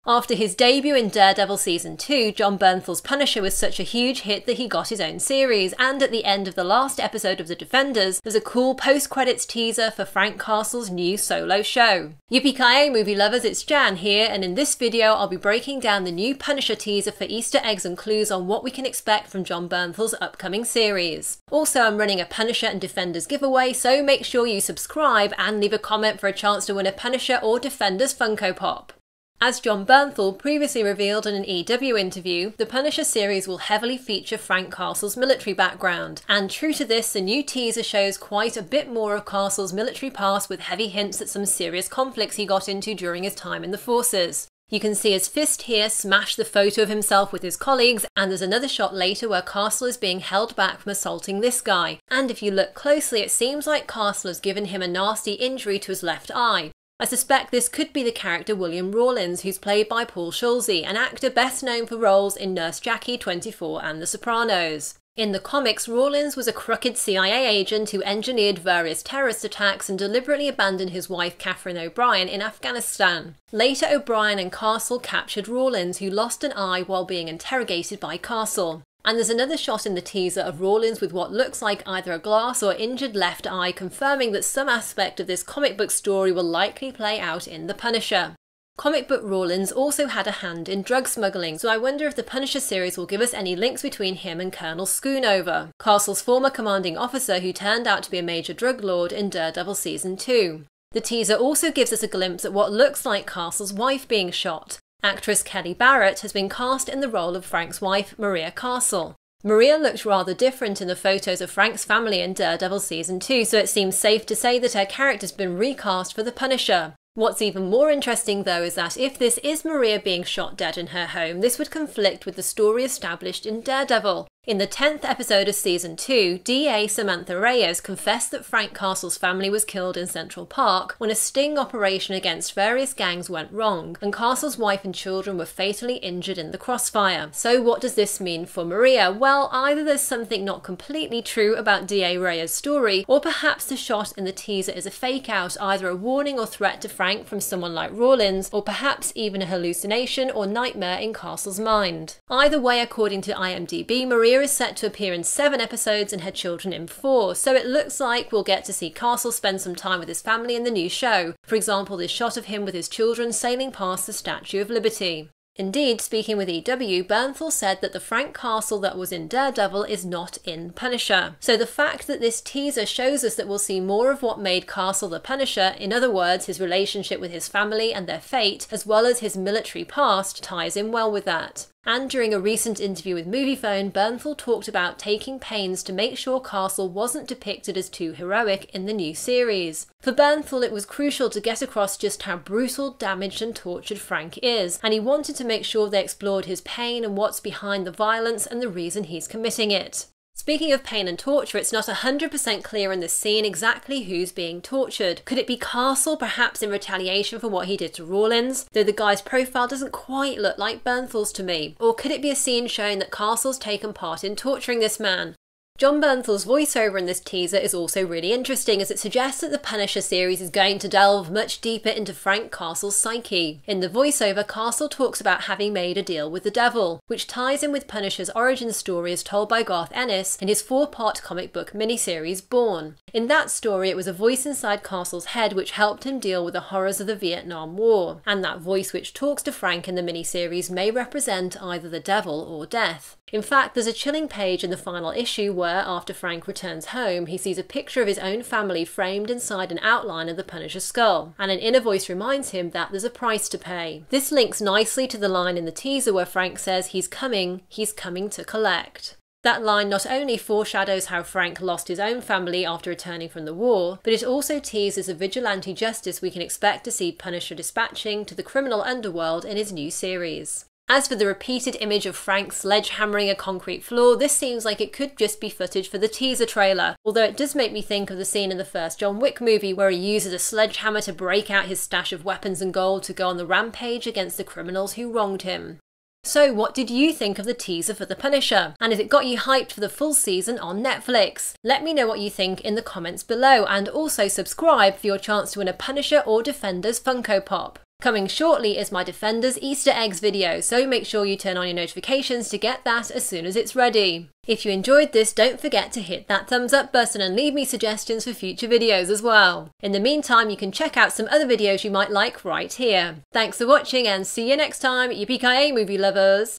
After his debut in Daredevil Season 2, Jon Bernthal's Punisher was such a huge hit that he got his own series, and at the end of the last episode of The Defenders, there's a cool post-credits teaser for Frank Castle's new solo show. Yippee-ki-yay movie lovers, it's Jan here, and in this video I'll be breaking down the new Punisher teaser for Easter eggs and clues on what we can expect from Jon Bernthal's upcoming series. Also, I'm running a Punisher and Defenders giveaway, so make sure you subscribe and leave a comment for a chance to win a Punisher or Defenders Funko Pop. As Jon Bernthal previously revealed in an EW interview, the Punisher series will heavily feature Frank Castle's military background, and true to this, the new teaser shows quite a bit more of Castle's military past with heavy hints at some serious conflicts he got into during his time in the forces. You can see his fist here smash the photo of himself with his colleagues, and there's another shot later where Castle is being held back from assaulting this guy, and if you look closely it seems like Castle has given him a nasty injury to his left eye. I suspect this could be the character William Rawlins, who's played by Paul Schulze, an actor best known for roles in Nurse Jackie, 24 and The Sopranos. In the comics, Rawlins was a crooked CIA agent who engineered various terrorist attacks and deliberately abandoned his wife Catherine O'Brien in Afghanistan. Later, O'Brien and Castle captured Rawlins, who lost an eye while being interrogated by Castle. And there's another shot in the teaser of Rawlins with what looks like either a glass or injured left eye, confirming that some aspect of this comic book story will likely play out in The Punisher. Comic book Rawlins also had a hand in drug smuggling, so I wonder if the Punisher series will give us any links between him and Colonel Schoonover, Castle's former commanding officer who turned out to be a major drug lord in Daredevil Season 2. The teaser also gives us a glimpse at what looks like Castle's wife being shot. Actress Kelly Barrett has been cast in the role of Frank's wife, Maria Castle. Maria looks rather different in the photos of Frank's family in Daredevil Season 2, so it seems safe to say that her character's been recast for the Punisher. What's even more interesting though is that if this is Maria being shot dead in her home, this would conflict with the story established in Daredevil. In the 10th episode of Season 2, DA Samantha Reyes confessed that Frank Castle's family was killed in Central Park when a sting operation against various gangs went wrong, and Castle's wife and children were fatally injured in the crossfire. So what does this mean for Maria? Well, either there's something not completely true about DA Reyes' story, or perhaps the shot in the teaser is a fake out, either a warning or threat to Frank from someone like Rawlins, or perhaps even a hallucination or nightmare in Castle's mind. Either way, according to IMDb, Maria is set to appear in 7 episodes and her children in 4, so it looks like we'll get to see Castle spend some time with his family in the new show. For example, this shot of him with his children sailing past the Statue of Liberty. Indeed, speaking with EW, Bernthal said that the Frank Castle that was in Daredevil is not in Punisher. So the fact that this teaser shows us that we'll see more of what made Castle the Punisher, in other words his relationship with his family and their fate, as well as his military past, ties in well with that. And during a recent interview with Moviefone, Bernthal talked about taking pains to make sure Castle wasn't depicted as too heroic in the new series. For Bernthal, it was crucial to get across just how brutal, damaged and tortured Frank is, and he wanted to make sure they explored his pain and what's behind the violence and the reason he's committing it. Speaking of pain and torture, it's not 100% clear in this scene exactly who's being tortured. Could it be Castle, perhaps in retaliation for what he did to Rawlins, though the guy's profile doesn't quite look like Bernthal's to me? Or could it be a scene showing that Castle's taken part in torturing this man? Jon Bernthal's voiceover in this teaser is also really interesting, as it suggests that the Punisher series is going to delve much deeper into Frank Castle's psyche. In the voiceover, Castle talks about having made a deal with the devil, which ties in with Punisher's origin story as told by Garth Ennis in his 4-part comic book miniseries Born. In that story, it was a voice inside Castle's head which helped him deal with the horrors of the Vietnam War, and that voice which talks to Frank in the miniseries may represent either the devil or death. In fact, there's a chilling page in the final issue where, after Frank returns home, he sees a picture of his own family framed inside an outline of the Punisher's skull, and an inner voice reminds him that there's a price to pay. This links nicely to the line in the teaser where Frank says he's coming to collect. That line not only foreshadows how Frank lost his own family after returning from the war, but it also teases the vigilante justice we can expect to see Punisher dispatching to the criminal underworld in his new series. As for the repeated image of Frank sledgehammering a concrete floor, this seems like it could just be footage for the teaser trailer, although it does make me think of the scene in the first John Wick movie where he uses a sledgehammer to break out his stash of weapons and gold to go on the rampage against the criminals who wronged him. So what did you think of the teaser for The Punisher? And has it got you hyped for the full season on Netflix? Let me know what you think in the comments below, and also subscribe for your chance to win a Punisher or Defenders Funko Pop. Coming shortly is my Defenders Easter eggs video, so make sure you turn on your notifications to get that as soon as it's ready. If you enjoyed this, don't forget to hit that thumbs up button and leave me suggestions for future videos as well. In the meantime, you can check out some other videos you might like right here. Thanks for watching and see you next time, yippee-ki-yay movie lovers!